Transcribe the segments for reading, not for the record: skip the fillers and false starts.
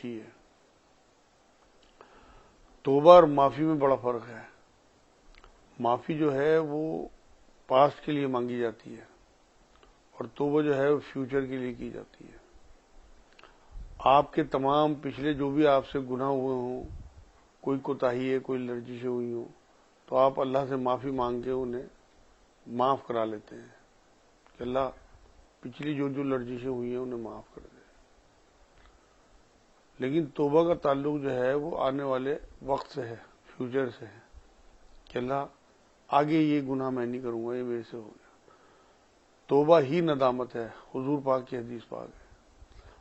چاہیے۔ توبہ اور معافی میں بڑا فرق ہے۔ معافی جو ہے وہ پاسٹ کے لیے مانگی جاتی ہے اور توبہ جو ہے وہ فیوچر کے لیے کی جاتی ہے۔ آپ کے تمام پچھلے جو بھی آپ سے گناہ ہوئے ہوں، کوئی کوتاہی ہے، کوئی لرزشیں ہوئی ہوں، تو آپ اللہ سے معافی مانگ کے انہیں معاف کرا لیتے ہیں کہ اللہ پچھلی جو لرزشیں ہوئی ہیں انہیں معاف کر دے۔ لیکن توبہ کا تعلق جو ہے وہ آنے والے وقت سے ہے، فیوچر سے ہے کہ اللہ آگے یہ گناہ میں نہیں کروں گا، یہ میرے سے ہو گیا۔ توبہ ہی ندامت ہے، حضور پاک کی حدیث پاک ہے۔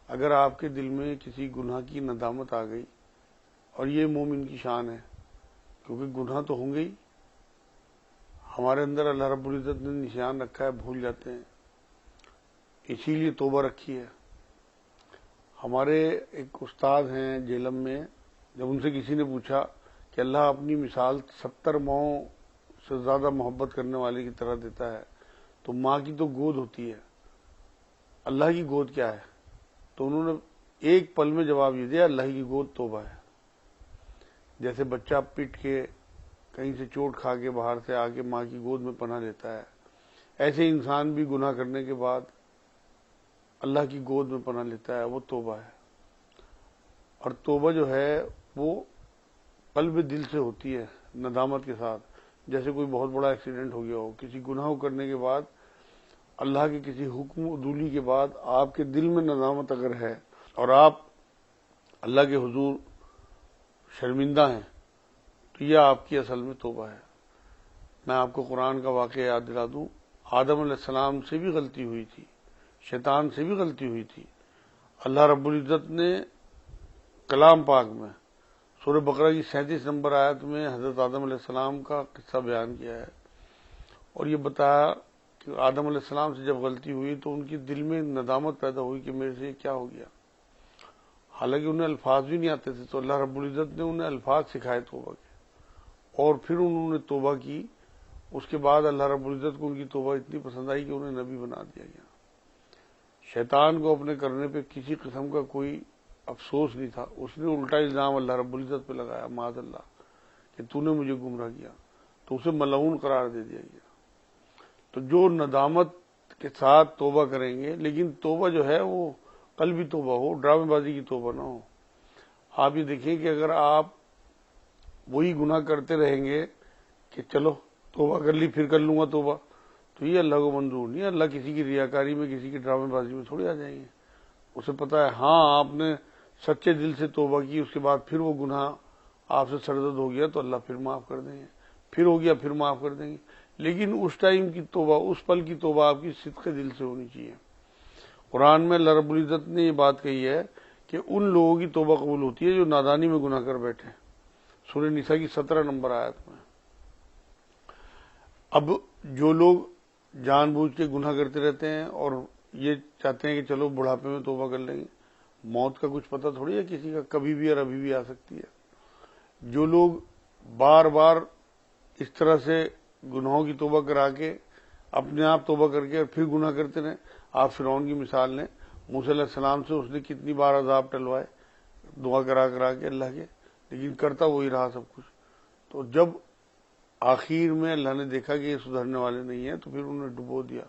اگر آپ کے دل میں کسی گناہ کی ندامت آ گئی، اور یہ مومن کی شان ہے کیونکہ گناہ تو ہوں گے ہی، ہمارے اندر اللہ رب العزت نے نشان رکھا ہے، بھول جاتے ہیں، اسی لیے توبہ رکھی ہے۔ ہمارے ایک استاد ہیں جیلم میں، جب ان سے کسی نے پوچھا کہ اللہ اپنی مثال 70 ماؤں سے زیادہ محبت کرنے والے کی طرح دیتا ہے، تو ماں کی تو گود ہوتی ہے، اللہ کی گود کیا ہے؟ تو انہوں نے ایک پل میں جواب یہ دیا، اللہ کی گود توبہ ہے۔ جیسے بچہ پٹ کے کہیں سے چوٹ کھا کے باہر سے آ کے ماں کی گود میں پناہ لیتا ہے، ایسے انسان بھی گناہ کرنے کے بعد اللہ کی گود میں پناہ لیتا ہے، وہ توبہ ہے۔ اور توبہ جو ہے وہ قلب دل سے ہوتی ہے، ندامت کے ساتھ۔ جیسے کوئی بہت بڑا ایکسیڈنٹ ہو گیا ہو، کسی گناہ کو کرنے کے بعد، اللہ کے کسی حکم عدولی کے بعد آپ کے دل میں ندامت اگر ہے اور آپ اللہ کے حضور شرمندہ ہیں، تو یہ آپ کی اصل میں توبہ ہے۔ میں آپ کو قرآن کا واقعہ یاد دلا دوں، آدم علیہ السلام سے بھی غلطی ہوئی تھی، شیطان سے بھی غلطی ہوئی تھی۔ اللہ رب العزت نے کلام پاک میں سورہ بقرہ کی 37 نمبر آیت میں حضرت آدم علیہ السلام کا قصہ بیان کیا ہے، اور یہ بتایا کہ آدم علیہ السلام سے جب غلطی ہوئی تو ان کی دل میں ندامت پیدا ہوئی کہ میرے سے کیا ہو گیا۔ حالانکہ انہیں الفاظ بھی نہیں آتے تھے، تو اللہ رب العزت نے انہیں الفاظ سکھائے توبہ کے، اور پھر انہوں نے توبہ کی۔ اس کے بعد اللہ رب العزت کو ان کی توبہ اتنی پسند آئی کہ انہیں نبی بنا دیا گیا۔ شیطان کو اپنے کرنے پہ کسی قسم کا کوئی افسوس نہیں تھا، اس نے الٹا الزام اللہ رب العزت پہ لگایا، معاذ اللہ، کہ تو نے مجھے گمراہ کیا، تو اسے ملعون قرار دے دیا گیا۔ تو جو ندامت کے ساتھ توبہ کریں گے، لیکن توبہ جو ہے وہ قلبی توبہ ہو، ڈرامے بازی کی توبہ نہ ہو۔ آپ یہ دیکھیں کہ اگر آپ وہی گناہ کرتے رہیں گے کہ چلو توبہ کر لی پھر کر لوں گا توبہ، تو یہ اللہ کو منظور نہیں ہے۔ اللہ کسی کی ریاکاری میں، کسی کی ڈرامے بازی میں تھوڑی آ جائیں گے۔ اسے پتا ہے ہاں آپ نے سچے دل سے توبہ کی، اس کے بعد پھر وہ گناہ آپ سے سرزد ہو گیا تو اللہ پھر معاف کر دیں گے، پھر ہو گیا پھر معاف کر دیں گے۔ لیکن اس ٹائم کی توبہ، اس پل کی توبہ آپ کی صدق دل سے ہونی چاہیے۔ قرآن میں اللہ رب العزت نے یہ بات کہی ہے کہ ان لوگوں کی توبہ قبول ہوتی ہے جو نادانی میں گناہ کر بیٹھے، سورہ نساء کی 17 نمبر آیت میں۔ اب جو لوگ جان بوجھ کے گناہ کرتے رہتے ہیں اور یہ چاہتے ہیں کہ چلو بڑھاپے میں توبہ کر لیں گے، موت کا کچھ پتہ تھوڑی ہے کسی کا، کبھی بھی اور ابھی بھی آ سکتی ہے۔ جو لوگ بار بار اس طرح سے گناہوں کی توبہ کرا کے اپنے آپ توبہ کر کے اور پھر گناہ کرتے رہے، آپ فرعون کی مثال لیں، موسیٰ علیہ السلام سے اس نے کتنی بار عذاب ٹلوائے دعا کرا کرا کے اللہ کے، لیکن کرتا وہی رہا سب کچھ۔ تو جب آخر میں اللہ نے دیکھا کہ یہ سدھرنے والے نہیں ہیں تو پھر انہوں نے ڈبو دیا۔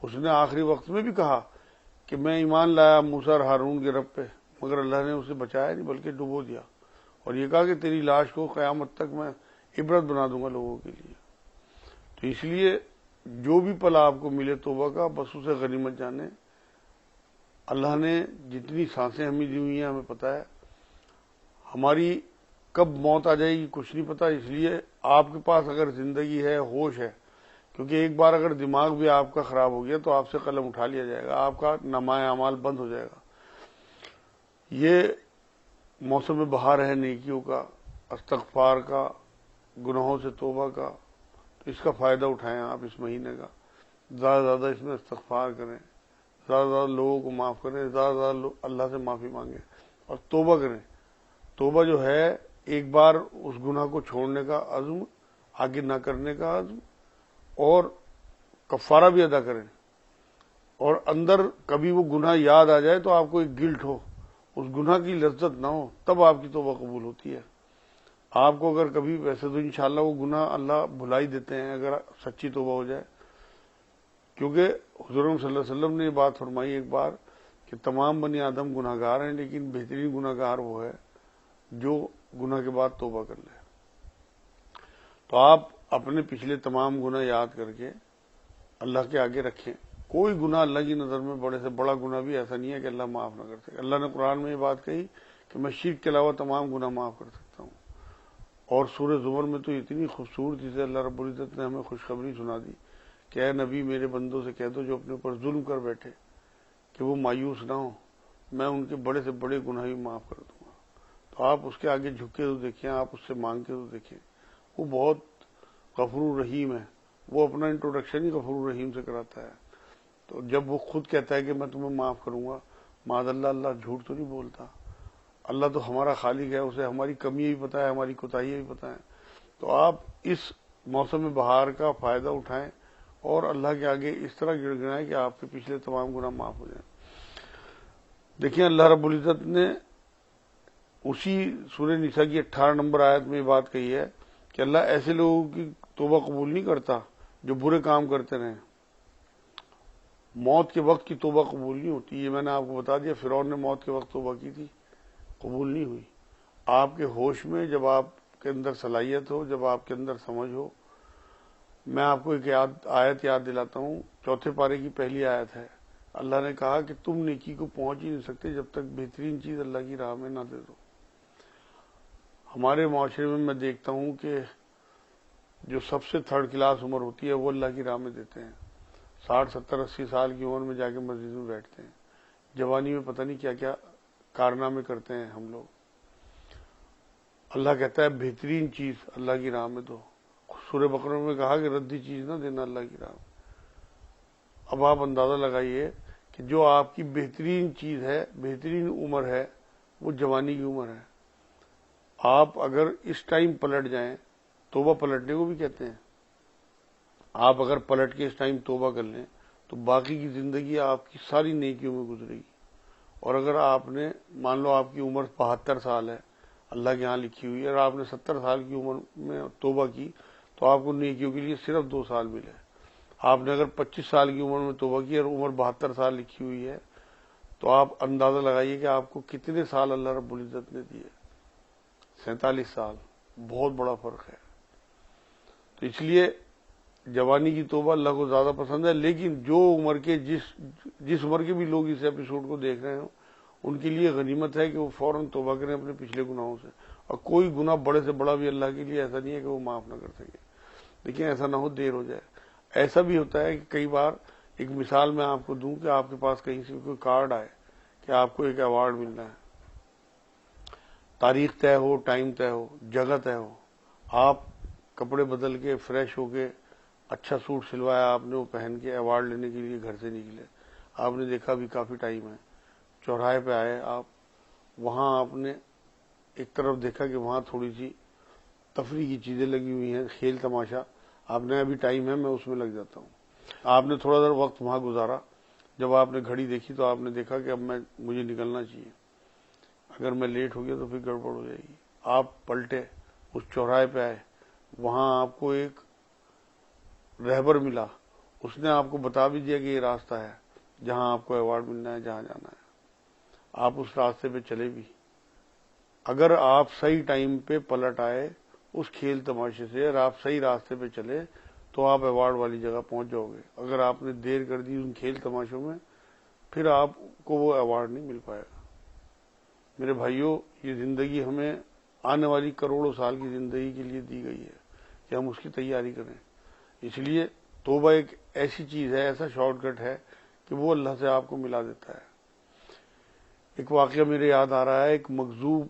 اس نے آخری وقت میں بھی کہا کہ میں ایمان لایا موسیٰ اور ہارون کے رب پہ، مگر اللہ نے اسے بچایا نہیں بلکہ ڈبو دیا، اور یہ کہا کہ تیری لاش کو قیامت تک میں عبرت بنا دوں گا لوگوں کے لیے۔ تو اس لیے جو بھی پل آپ کو ملے توبہ کا، بس اسے غنیمت جانے۔ اللہ نے جتنی سانسیں ہمیں دی ہوئی ہیں ہمیں پتہ ہے، ہماری کب موت آ جائے گی کچھ نہیں پتا۔ اس لیے آپ کے پاس اگر زندگی ہے، ہوش ہے، کیونکہ ایک بار اگر دماغ بھی آپ کا خراب ہو گیا تو آپ سے قلم اٹھا لیا جائے گا، آپ کا نامہ اعمال بند ہو جائے گا۔ یہ موسم بہار ہے نیکیوں کا، استغفار کا، گناہوں سے توبہ کا، تو اس کا فائدہ اٹھائیں آپ اس مہینے کا۔ زیادہ سے زیادہ اس میں استغفار کریں، زیادہ سے زیادہ لوگوں کو معاف کریں، زیادہ سے زیادہ اللہ سے معافی مانگیں اور توبہ کریں۔ توبہ جو ہے ایک بار اس گناہ کو چھوڑنے کا عزم، آگے نہ کرنے کا عزم، اور کفارہ بھی ادا کریں، اور اندر کبھی وہ گناہ یاد آ جائے تو آپ کو ایک گلٹ ہو اس گناہ کی لذت نہ ہو تب آپ کی توبہ قبول ہوتی ہے. آپ کو اگر کبھی، ویسے تو انشاءاللہ وہ گناہ اللہ بھلا ہی دیتے ہیں اگر سچی توبہ ہو جائے، کیونکہ حضور صلی اللہ علیہ وسلم نے یہ بات فرمائی ایک بار کہ تمام بنی آدم گناہ گار ہیں، لیکن بہترین گناہ گار وہ ہے جو گناہ کے بعد توبہ کر لے. تو آپ اپنے پچھلے تمام گناہ یاد کر کے اللہ کے آگے رکھیں. کوئی گناہ اللہ کی نظر میں بڑے سے بڑا گناہ بھی ایسا نہیں ہے کہ اللہ معاف نہ کر سکے. اللہ نے قرآن میں یہ بات کہی کہ میں شرک کے علاوہ تمام گناہ معاف کر سکتا ہوں. اور سورہ زمر میں تو اتنی خوبصورتی سے اللہ رب العزت نے ہمیں خوشخبری سنا دی کہ اے نبی میرے بندوں سے کہہ دو جو اپنے اوپر ظلم کر بیٹھے کہ وہ مایوس نہ ہو، میں ان کے بڑے سے بڑے گناہ بھی معاف کر دوں گا. تو آپ اس کے آگے جھک کے تو دیکھیں، آپ اس سے مانگ کے تو دیکھیں. وہ بہت غفور رحیم ہے. وہ اپنا انٹروڈکشن ہی غفور رحیم سے کراتا ہے. تو جب وہ خود کہتا ہے کہ میں تمہیں معاف کروں گا، معاذ اللہ، اللہ جھوٹ تو نہیں بولتا. اللہ تو ہمارا خالق ہے، اسے ہماری کمیاں بھی پتہ ہے، ہماری کوتاہیاں بھی پتہ ہیں. تو آپ اس موسم بہار کا فائدہ اٹھائیں اور اللہ کے آگے اس طرح گڑ گڑائیں کہ آپ کے پچھلے تمام گناہ معاف ہو جائیں. دیکھیں اللہ رب العزت نے اسی سورہ نساء کی 18 نمبر آیت میں یہ بات کہی ہے کہ اللہ ایسے لوگوں کی توبہ قبول نہیں کرتا جو برے کام کرتے رہیں. موت کے وقت کی توبہ قبول نہیں ہوتی. یہ میں نے آپ کو بتا دیا. فرعون نے موت کے وقت توبہ کی تھی، قبول نہیں ہوئی. آپ کے ہوش میں جب آپ کے اندر صلاحیت ہو، جب آپ کے اندر سمجھ ہو. میں آپ کو ایک آیت یاد دلاتا ہوں، 4 پارے کی پہلی آیت ہے. اللہ نے کہا کہ تم نیکی کو پہنچ ہی نہیں سکتے جب تک بہترین چیز اللہ کی راہ میں نہ دے دو. ہمارے معاشرے میں میں دیکھتا ہوں کہ جو سب سے 3rd کلاس عمر ہوتی ہے وہ اللہ کی راہ میں دیتے ہیں. 60 70 80 سال کی عمر میں جا کے مسجد میں بیٹھتے ہیں. جوانی میں پتہ نہیں کیا کیا کارنامے کرتے ہیں ہم لوگ. اللہ کہتا ہے بہترین چیز اللہ کی راہ میں دو. سورہ بقرہ میں کہا کہ ردی چیز نہ دینا اللہ کی راہ میں. اب آپ اندازہ لگائیے کہ جو آپ کی بہترین چیز ہے، بہترین عمر ہے، وہ جوانی کی عمر ہے. آپ اگر اس ٹائم پلٹ جائیں، توبہ پلٹنے کو بھی کہتے ہیں، آپ اگر پلٹ کے اس ٹائم توبہ کر لیں تو باقی کی زندگی آپ کی ساری نیکیوں میں گزرے گی. اور اگر آپ نے، مان لو آپ کی عمر 72 سال ہے اللہ کے ہاں لکھی ہوئی ہے، اور آپ نے 70 سال کی عمر میں توبہ کی تو آپ کو نیکیوں کے لیے صرف 2 سال ملے. آپ نے اگر 25 سال کی عمر میں توبہ کی اور عمر 72 سال لکھی ہوئی ہے تو آپ اندازہ لگائیے کہ آپ کو کتنے سال اللہ رب العزت نے دیے. 47 سال. بہت بڑا فرق ہے. تو اس لیے جوانی کی توبہ اللہ کو زیادہ پسند ہے. لیکن جو عمر کے جس عمر کے بھی لوگ اس ایپیسوڈ کو دیکھ رہے ہوں ان کے لیے غنیمت ہے کہ وہ فوراً توبہ کریں اپنے پچھلے گناہوں سے. اور کوئی گناہ بڑے سے بڑا بھی اللہ کے لیے ایسا نہیں ہے کہ وہ معاف نہ کر سکے. لیکن ایسا نہ ہو دیر ہو جائے. ایسا بھی ہوتا ہے کہ کئی بار، ایک مثال میں آپ کو دوں کہ آپ کے پاس کہیں سے کوئی کارڈ آئے کہ آپ کو ایک ایوارڈ ملنا ہے. تاریخ طے ہو، ٹائم طے ہو، جگہ طے ہو. آپ کپڑے بدل کے فریش ہو کے اچھا سوٹ سلوایا آپ نے، وہ پہن کے ایوارڈ لینے کے لیے گھر سے نکلے. آپ نے دیکھا بھی کافی ٹائم ہے. چوراہے پہ آئے آپ، وہاں آپ نے ایک طرف دیکھا کہ وہاں تھوڑی سی تفریح کی چیزیں لگی ہوئی ہیں، کھیل تماشا. آپ نے ابھی ٹائم ہے میں اس میں لگ جاتا ہوں. آپ نے تھوڑا دیر وقت وہاں گزارا. جب آپ نے گھڑی دیکھی تو آپ نے دیکھا کہ اب مجھے نکلنا چاہیے، اگر میں لیٹ ہو گیا تو پھر گڑبڑ ہو جائے گی. آپ پلٹے، اس چوراہے پہ آئے، وہاں آپ کو ایک رہبر ملا. اس نے آپ کو بتا بھی دیا کہ یہ راستہ ہے جہاں آپ کو ایوارڈ ملنا ہے، جہاں جانا ہے. آپ اس راستے پہ چلے بھی. اگر آپ صحیح ٹائم پہ پلٹ آئے اس کھیل تماشے سے اور آپ صحیح راستے پہ چلے تو آپ ایوارڈ والی جگہ پہنچ جاؤ گے. اگر آپ نے دیر کر دی ان کھیل تماشوں میں پھر آپ کو وہ ایوارڈ نہیں مل پائے گا. میرے بھائیوں، یہ زندگی ہمیں آنے والی کروڑوں سال کی زندگی کے لیے دی گئی ہے کہ ہم اس کی تیاری کریں. اس لیے توبہ ایک ایسی چیز ہے، ایسا شارٹ کٹ ہے کہ وہ اللہ سے آپ کو ملا دیتا ہے. ایک واقعہ میرے یاد آ رہا ہے. ایک مغضوب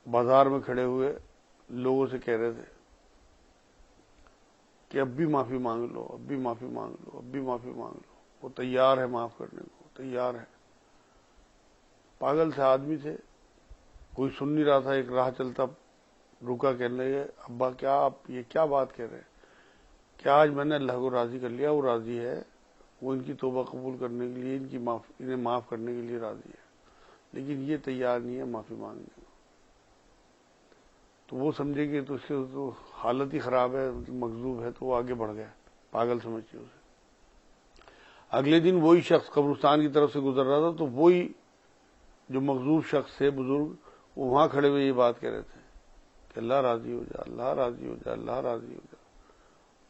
بازار میں کھڑے ہوئے لوگوں سے کہہ رہے تھے کہ اب بھی معافی مانگ لو، اب بھی معافی مانگ لو، اب بھی معافی مانگ لو. وہ تیار ہے معاف کرنے کو، تیار ہے. پاگل سے آدمی تھے، کوئی سن نہیں رہا تھا. ایک راہ چلتا رکا، کہنے لگے ابا کیا آپ یہ کیا بات کہہ رہے ہیں؟ کیا آج میں نے اللہ کو راضی کر لیا؟ وہ راضی ہے، وہ ان کی توبہ قبول کرنے کے لیے، انہیں معاف کرنے کے لیے راضی ہے. لیکن یہ تیار نہیں ہے معافی مانگنے کو. تو وہ سمجھے کہ تو اس کے تو حالت ہی خراب ہے، مغضوب ہے، تو وہ آگے بڑھ گیا، پاگل سمجھتے اسے. اگلے دن وہی شخص قبرستان کی طرف سے گزر رہا تھا، تو وہی جو مغضوب شخص تھے بزرگ، وہ وہاں کھڑے ہوئے یہ بات کہہ رہے تھے کہ اللہ راضی ہو جا، اللہ راضی ہو جا، اللہ راضی ہو جا.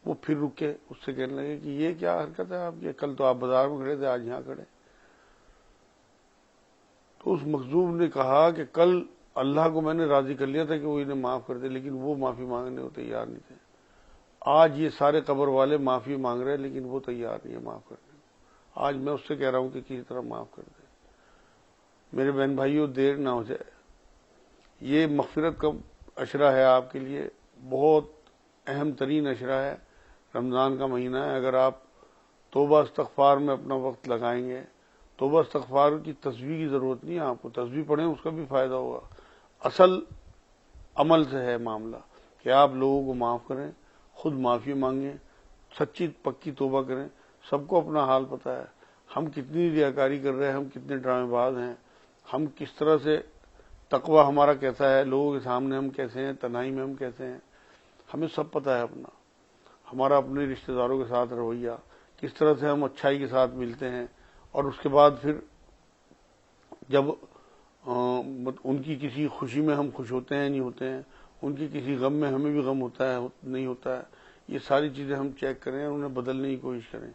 وہ پھر رکے، اس سے کہنے لگے کہ یہ کیا حرکت ہے آپ کی، کل تو آپ بازار میں کھڑے تھے، آج یہاں کھڑے. تو اس مغضوب نے کہا کہ کل اللہ کو میں نے راضی کر لیا تھا کہ وہ انہیں معاف کر دے، لیکن وہ معافی مانگنے کو تیار نہیں تھے. آج یہ سارے قبر والے معافی مانگ رہے ہیں، لیکن وہ تیار نہیں ہے معاف کرنے کو. آج میں اس سے کہہ رہا ہوں کہ کسی طرح معاف کر دے. میرے بہن بھائیوں، دیر نہ ہو جائے. یہ مغفرت کا عشرہ ہے آپ کے لیے، بہت اہم ترین عشرہ ہے. رمضان کا مہینہ ہے. اگر آپ توبہ استغفار میں اپنا وقت لگائیں گے، توبہ استغفار کی تسبیح کی ضرورت نہیں ہے آپ کو، تسبیح پڑھیں اس کا بھی فائدہ ہوگا. اصل عمل سے ہے معاملہ کہ آپ لوگوں کو معاف کریں، خود معافی مانگیں، سچی پکی توبہ کریں. سب کو اپنا حال پتہ ہے، ہم کتنی ریاکاری کر رہے ہیں، ہم کتنے ڈرامے باز ہیں، ہم کس طرح سے تقوی ہمارا کیسا ہے، لوگوں کے سامنے ہم کیسے ہیں، تنہائی میں ہم کیسے ہیں، ہمیں سب پتہ ہے اپنا. ہمارا اپنے رشتہ داروں کے ساتھ رویہ، کس طرح سے ہم اچھائی کے ساتھ ملتے ہیں، اور اس کے بعد پھر جب ان کی کسی خوشی میں ہم خوش ہوتے ہیں نہیں ہوتے ہیں، ان کی کسی غم میں ہمیں بھی غم ہوتا ہے نہیں ہوتا ہے. یہ ساری چیزیں ہم چیک کریں اور انہیں بدلنے کی کوشش کریں،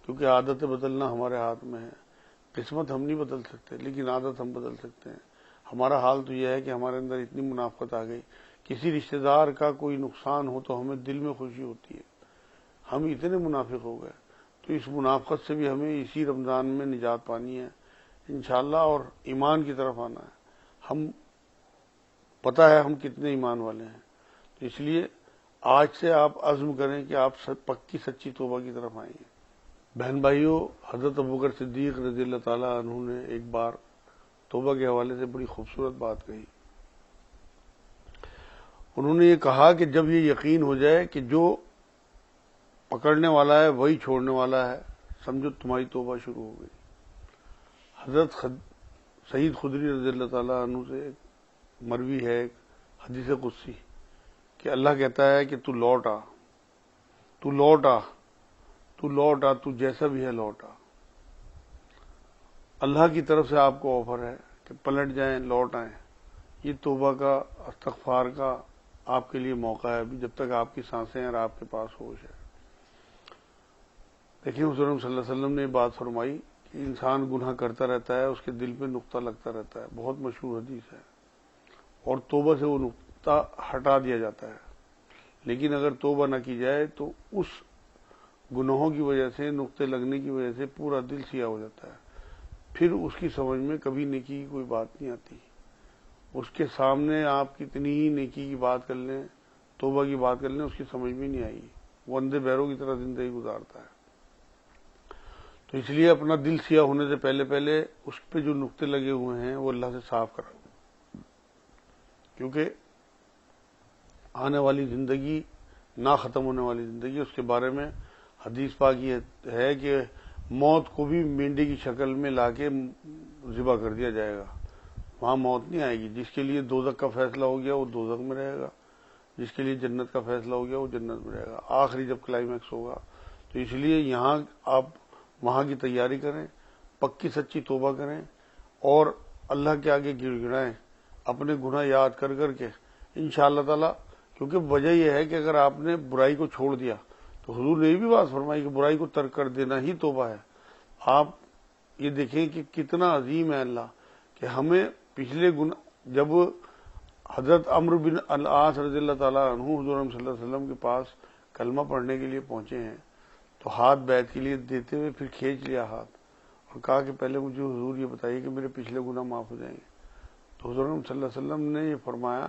کیونکہ عادت بدلنا ہمارے ہاتھ میں ہے. قسمت ہم نہیں بدل سکتے، لیکن عادت ہم بدل سکتے ہیں. ہمارا حال تو یہ ہے کہ ہمارے اندر اتنی منافقت آ گئی، کسی رشتہ دار کا کوئی نقصان ہو تو ہمیں دل میں خوشی ہوتی ہے. ہم اتنے منافق ہو گئے. تو اس منافقت سے بھی ہمیں اسی رمضان میں نجات پانی ہے انشاءاللہ، اور ایمان کی طرف آنا ہے. ہم پتہ ہے ہم کتنے ایمان والے ہیں. تو اس لیے آج سے آپ عزم کریں کہ آپ پکی سچی توبہ کی طرف آئیں گے. بہن بھائیوں، حضرت ابوبکر صدیق رضی اللہ تعالیٰ عنہ نے ایک بار توبہ کے حوالے سے بڑی خوبصورت بات کہی. انہوں نے یہ کہا کہ جب یہ یقین ہو جائے کہ جو پکڑنے والا ہے وہی چھوڑنے والا ہے، سمجھو تمہاری توبہ شروع ہو گئی. حضرت سعید خدری رضی اللہ تعالیٰ عنہ سے ایک مروی ہے، ایک حدیث قدسی، کہ اللہ کہتا ہے کہ تو لوٹ آ، تو لوٹ آ، تو لوٹ آ، تو جیسا بھی ہے لوٹ آ. اللہ کی طرف سے آپ کو آفر ہے کہ پلٹ جائیں، لوٹ آئیں. یہ توبہ کا، استغفار کا آپ کے لیے موقع ہے ابھی، جب تک آپ کی سانسیں اور آپ کے پاس ہوش ہے. دیکھیں حضور صلی اللہ علیہ وسلم نے یہ بات فرمائی کہ انسان گناہ کرتا رہتا ہے، اس کے دل پہ نقطہ لگتا رہتا ہے، بہت مشہور حدیث ہے، اور توبہ سے وہ نقطہ ہٹا دیا جاتا ہے. لیکن اگر توبہ نہ کی جائے تو اس گناہوں کی وجہ سے، نقطے لگنے کی وجہ سے پورا دل سیاہ ہو جاتا ہے. پھر اس کی سمجھ میں کبھی نیکی کی کوئی بات نہیں آتی. اس کے سامنے آپ کتنی ہی نیکی کی بات کر لیں، توبہ کی بات کر لیں، اس کی سمجھ میں نہیں آئی. وہ اندھے بہروں کی طرح زندگی گزارتا ہے. تو اس لیے اپنا دل سیاہ ہونے سے پہلے اس پہ جو نقطے لگے ہوئے ہیں وہ اللہ سے صاف کرو، کیونکہ آنے والی زندگی، نہ ختم ہونے والی زندگی، اس کے بارے میں حدیث پاک یہ ہے کہ موت کو بھی مینڈے کی شکل میں لا کے ذبح کر دیا جائے گا. وہاں موت نہیں آئے گی. جس کے لیے دوزخ کا فیصلہ ہو گیا وہ دوزخ میں رہے گا، جس کے لیے جنت کا فیصلہ ہو گیا وہ جنت میں رہے گا، آخری جب کلائمیکس ہوگا. تو اس لیے یہاں آپ وہاں کی تیاری کریں، پکی سچی توبہ کریں، اور اللہ کے آگے گڑ گڑائیں، اپنے گناہ یاد کر کر کے انشاءاللہ تعالی. کیونکہ وجہ یہ ہے کہ اگر آپ نے برائی کو چھوڑ دیا تو حضور نے یہ بھی بات فرمائی کہ برائی کو ترک کر دینا ہی توبہ ہے. آپ یہ دیکھیں کہ کتنا عظیم ہے اللہ، کہ ہمیں پچھلے گناہ، جب حضرت عمرو بن العاص رضی اللہ تعالیٰ عنہ حضور صلی اللہ علیہ وسلم کے پاس کلمہ پڑھنے کے لیے پہنچے ہیں، تو ہاتھ بیعت کے لیے دیتے ہوئے پھر کھینچ لیا ہاتھ، اور کہا کہ پہلے مجھے حضور یہ بتائیے کہ میرے پچھلے گناہ معاف ہو جائیں گے. تو حضور صلی اللہ علیہ وسلم نے یہ فرمایا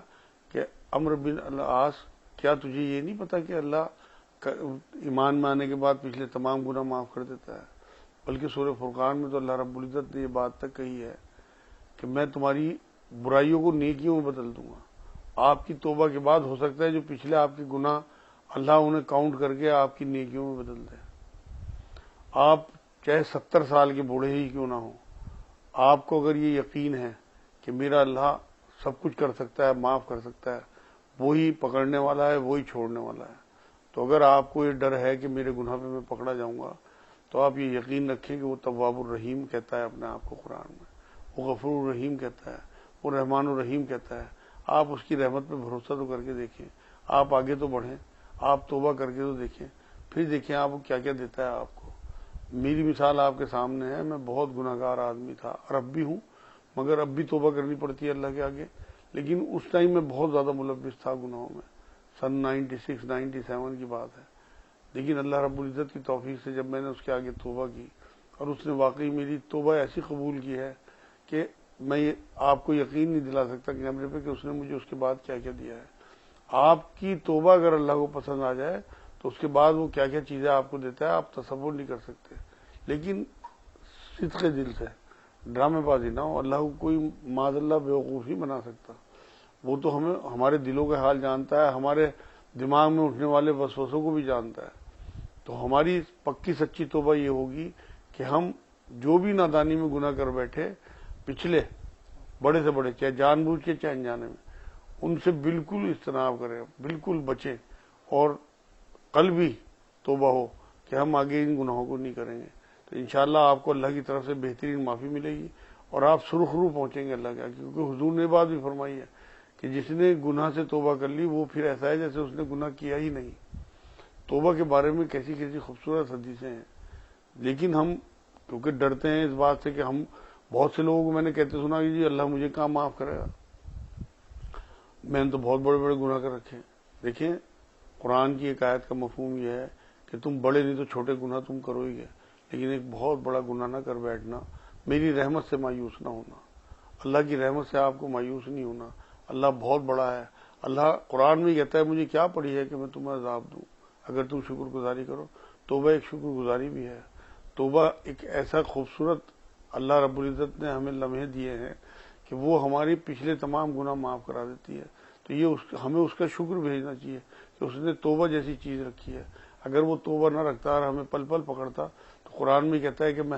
کہ عمرو بن العاص، کیا تجھے یہ نہیں پتا کہ اللہ ایمان میں آنے کے بعد پچھلے تمام گناہ معاف کر دیتا ہے؟ بلکہ سورہ فرقان میں تو اللہ رب العزت نے یہ بات تک کہی ہے کہ میں تمہاری برائیوں کو نیکیوں میں بدل دوں گا. آپ کی توبہ کے بعد ہو سکتا ہے جو پچھلے آپ کے گناہ اللہ انہیں کاؤنٹ کر کے آپ کی نیکیوں میں بدل دے. آپ چاہے 70 سال کے بوڑھے ہی کیوں نہ ہوں، آپ کو اگر یہ یقین ہے کہ میرا اللہ سب کچھ کر سکتا ہے، معاف کر سکتا ہے، وہی پکڑنے والا ہے، وہی چھوڑنے والا ہے۔ تو اگر آپ کو یہ ڈر ہے کہ میرے گناہ پہ میں پکڑا جاؤں گا، تو آپ یہ یقین رکھیں کہ وہ تواب الرحیم کہتا ہے اپنے آپ کو قرآن میں، وہ غفور الرحیم کہتا ہے، وہ رحمان الرحیم کہتا ہے۔ آپ اس کی رحمت پہ بھروسہ تو کر کے دیکھیں، آپ آگے تو بڑھیں، آپ توبہ کر کے تو دیکھیں، پھر دیکھیں آپ کو کیا کیا دیتا ہے آپ کو۔ میری مثال آپ کے سامنے ہے، میں بہت گناہ گار آدمی تھا اور اب بھی ہوں، مگر اب بھی توبہ کرنی پڑتی ہے اللہ کے آگے، لیکن اس ٹائم میں بہت زیادہ ملوث تھا گناہوں میں، سن 96 97 کی بات ہے۔ لیکن اللہ رب العزت کی توفیق سے جب میں نے اس کے آگے توبہ کی اور اس نے واقعی میری توبہ ایسی قبول کی ہے کہ میں آپ کو یقین نہیں دلا سکتا کیمرے پہ کہ اس نے مجھے اس کے بعد کیا کیا دیا ہے۔ آپ کی توبہ اگر اللہ کو پسند آ جائے تو اس کے بعد وہ کیا کیا چیزیں آپ کو دیتا ہے آپ تصور نہیں کر سکتے، لیکن صدق دل سے، ڈرامے بازی نہ ہو۔ اللہ کو کوئی معاذ اللہ بیوقوف نہیں بنا سکتا، وہ تو ہمیں ہمارے دلوں کا حال جانتا ہے، ہمارے دماغ میں اٹھنے والے وسوسوں کو بھی جانتا ہے۔ تو ہماری پکی سچی توبہ یہ ہوگی کہ ہم جو بھی نادانی میں گناہ کر بیٹھے پچھلے بڑے سے بڑے، چاہے جان بوجھ کے چاہے انجانے میں، ان سے بالکل اجتناب کریں، بالکل بچیں، اور قلبی توبہ ہو کہ ہم آگے ان گناہوں کو نہیں کریں گے۔ تو انشاءاللہ آپ کو اللہ کی طرف سے بہترین معافی ملے گی اور آپ سرخرو پہنچیں گے اللہ کے آگے، کیونکہ حضور نے بات بھی فرمائی ہے کہ جس نے گناہ سے توبہ کر لی وہ پھر ایسا ہے جیسے اس نے گناہ کیا ہی نہیں۔ توبہ کے بارے میں کیسی کیسی خوبصورت حدیثیں ہیں، لیکن ہم کیونکہ ڈرتے ہیں اس بات سے کہ ہم، بہت سے لوگوں کو میں نے کہتے سنا کہ جی اللہ مجھے کہاں معاف کرے گا، میں نے تو بہت بڑے بڑے گناہ کر رکھے ہیں۔ دیکھیں قرآن کی ایک آیت کا مفہوم یہ ہے کہ تم بڑے نہیں تو چھوٹے گناہ تم کرو ہی گے، لیکن ایک بہت بڑا گناہ نہ کر بیٹھنا، میری رحمت سے مایوس نہ ہونا، اللہ کی رحمت سے آپ کو مایوس نہیں ہونا۔ اللہ بہت بڑا ہے، اللہ قرآن میں کہتا ہے مجھے کیا پڑی ہے کہ میں تمہیں عذاب دوں اگر تم شکر گزاری کرو۔ توبہ ایک شکر گزاری بھی ہے، توبہ ایک ایسا خوبصورت اللہ رب العزت نے ہمیں لمحے دیے ہیں کہ وہ ہماری پچھلے تمام گناہ معاف کرا دیتی ہے۔ تو یہ ہمیں اس کا شکر بھیجنا چاہیے کہ اس نے توبہ جیسی چیز رکھی ہے۔ اگر وہ توبہ نہ رکھتا اور ہمیں پل پل پکڑتا تو قرآن میں کہتا ہے کہ میں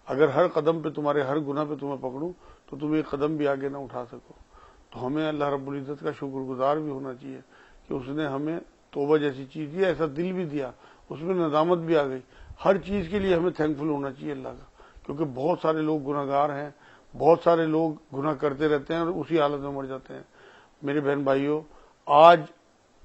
اگر ہر قدم پہ تمہارے ہر گناہ پہ تمہیں پکڑوں تو تم ایک قدم بھی آگے نہ اٹھا سکو۔ تو ہمیں اللہ رب العزت کا شکر گزار بھی ہونا چاہیے کہ اس نے ہمیں توبہ جیسی چیز دی، ایسا دل بھی دیا، اس میں ندامت بھی آ گئی۔ ہر چیز کے لیے ہمیں تھینکفل ہونا چاہیے اللہ کا، کیونکہ بہت سارے لوگ گناہ گار ہیں، بہت سارے لوگ گناہ کرتے رہتے ہیں اور اسی حالت میں مر جاتے ہیں۔ میرے بہن بھائیوں، آج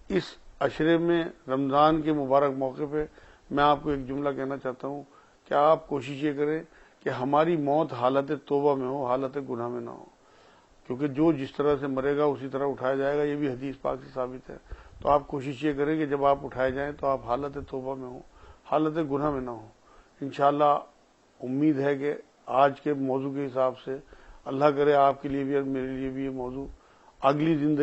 اس عشرے میں رمضان کے مبارک موقع پہ میں آپ کو ایک جملہ کہنا چاہتا ہوں کہ آپ کوشش یہ کریں کہ ہماری موت حالت توبہ میں ہو، حالت گناہ میں نہ ہو، کیونکہ جو جس طرح سے مرے گا اسی طرح اٹھایا جائے گا، یہ بھی حدیث پاک سے ثابت ہے۔ تو آپ کوشش یہ کریں کہ جب آپ اٹھائے جائیں تو آپ حالت توبہ میں ہوں، حالت گناہ میں نہ ہوں۔ انشاءاللہ امید ہے کہ آج کے موضوع کے حساب سے اللہ کرے آپ کے لیے بھی اور میرے لیے بھی یہ موضوع اگلی زندگی